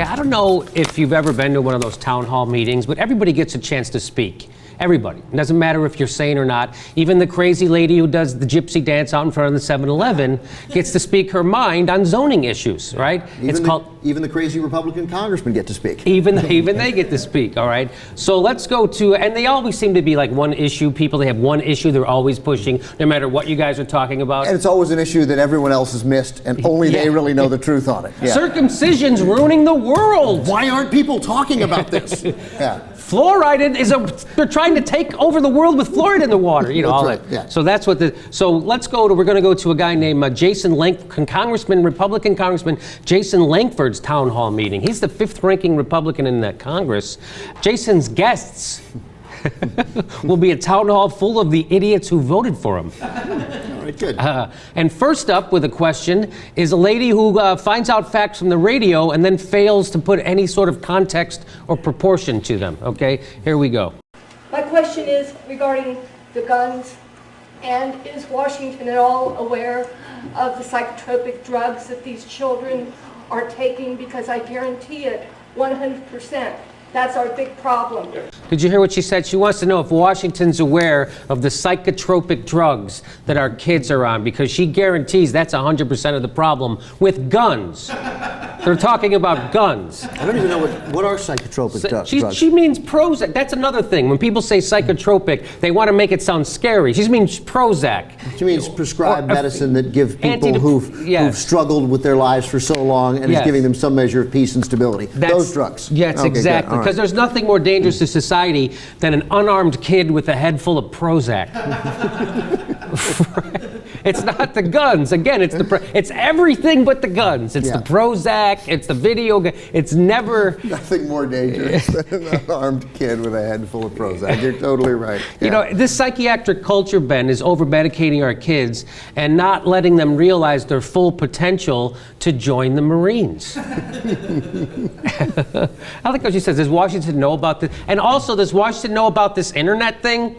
Okay, I don't know if you've ever been to one of those town hall meetings, but everybody gets a chance to speak. Everybody. It doesn't matter if you're sane or not. Even the crazy lady who does the gypsy dance out in front of the 7-Eleven gets to speak her mind on zoning issues, right? Even the crazy Republican congressmen get to speak. Even they get to speak, all right? So let's go to, and they always seem to be like one issue people. They have one issue they're always pushing, no matter what you guys are talking about. And it's always an issue that everyone else has missed, and only they really know the truth on it. Yeah. Circumcision's ruining the world. Why aren't people talking about this? Yeah. Fluoride they're trying to take over the world with fluoride in the water, you know, all that. Yeah. So that's what so we're going to go to a guy named Republican Congressman Jason Lankford's town hall meeting. He's the 5th ranking Republican in that Congress. Jason's guests will be a town hall full of the idiots who voted for him. All right, good. And first up with a question is a lady who finds out facts from the radio and then fails to put any sort of context or proportion to them. Okay, here we go. My question is regarding the guns, and is Washington at all aware of the psychotropic drugs that these children are taking? Because I guarantee it 100%. That's our big problem. Did you hear what she said? She wants to know if Washington's aware of the psychotropic drugs that our kids are on, because she guarantees that's 100% of the problem with guns. They're talking about guns. I don't even know what are psychotropic drugs. She means Prozac. That's another thing. When people say psychotropic, they want to make it sound scary. She means Prozac. She means prescribed medicine that give people who've struggled with their lives for so long and is giving them some measure of peace and stability. Those drugs. Yes, okay, exactly. Because there's nothing more dangerous to society than an unarmed kid with a head full of Prozac. It's not the guns. Again, it's everything but the guns. It's the Prozac. It's the video. It's never nothing more dangerous than an unarmed kid with a head full of Prozac. You're totally right. Yeah. You know, this psychiatric culture, Ben, is over-medicating our kids and not letting them realize their full potential to join the Marines. I like what she says. Does Washington know about this? And also, does Washington know about this internet thing?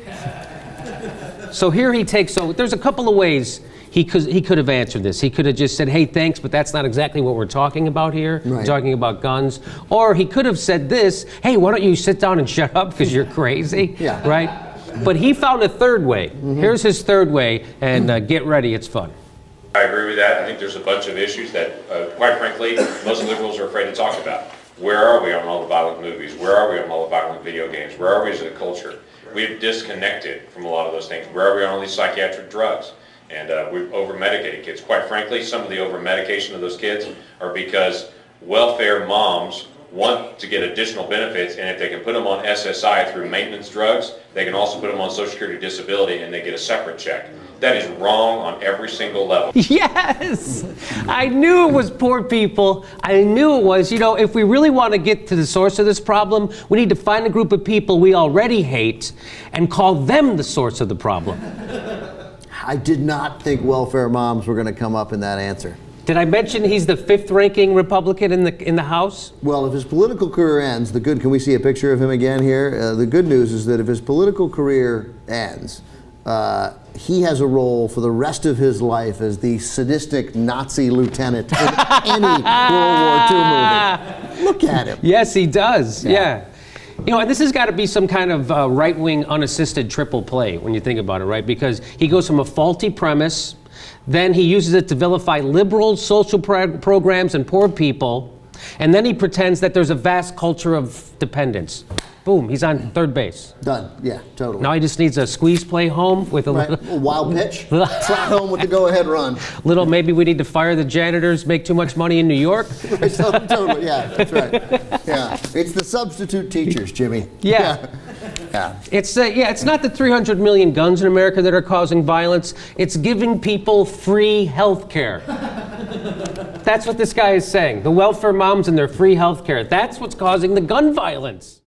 So here he takes, there's a couple of ways he could have answered this. He could have just said, hey, thanks, but that's not exactly what we're talking about here. Right. We're talking about guns. Or he could have said this, hey, why don't you sit down and shut up because you're crazy, right? But he found a third way. Here's his third way, and get ready, it's fun. I agree with that. I think there's a bunch of issues that, quite frankly, most liberals are afraid to talk about. Where are we on all the violent movies? Where are we on all the violent video games? Where are we as a culture? We've disconnected from a lot of those things. Where are we on all these psychiatric drugs? And we've over-medicated kids. Quite frankly, some of the over-medication of those kids are because welfare moms want to get additional benefits, and if they can put them on SSI through maintenance drugs, they can also put them on Social Security disability and they get a separate check. That is wrong on every single level. Yes! I knew it was poor people. I knew it was. You know, if we really want to get to the source of this problem, we need to find a group of people we already hate and call them the source of the problem. I did not think welfare moms were going to come up in that answer. Did I mention he's the 5th ranking Republican in the House? Well, if his political career ends, can we see a picture of him again here? The good news is that if his political career ends, he has a role for the rest of his life as the sadistic Nazi lieutenant in any World War II movie. Look at him. Yes, he does. Yeah. You know, and this has got to be some kind of right-wing unassisted triple play when you think about it, right? Because he goes from a faulty premise, then he uses it to vilify liberal social programs and poor people, and then he pretends that there's a vast culture of dependence. Boom, he's on third base. Done. Yeah, totally. Now he just needs a squeeze play home with a little wild pitch. Trot home with the go-ahead run. Maybe we need to fire the janitors, make too much money in New York. Totally, yeah, that's right. Yeah, it's the substitute teachers, Jimmy. Yeah. It's not the 300 million guns in America that are causing violence. It's giving people free health care. That's what this guy is saying. The welfare moms and their free health care. That's what's causing the gun violence.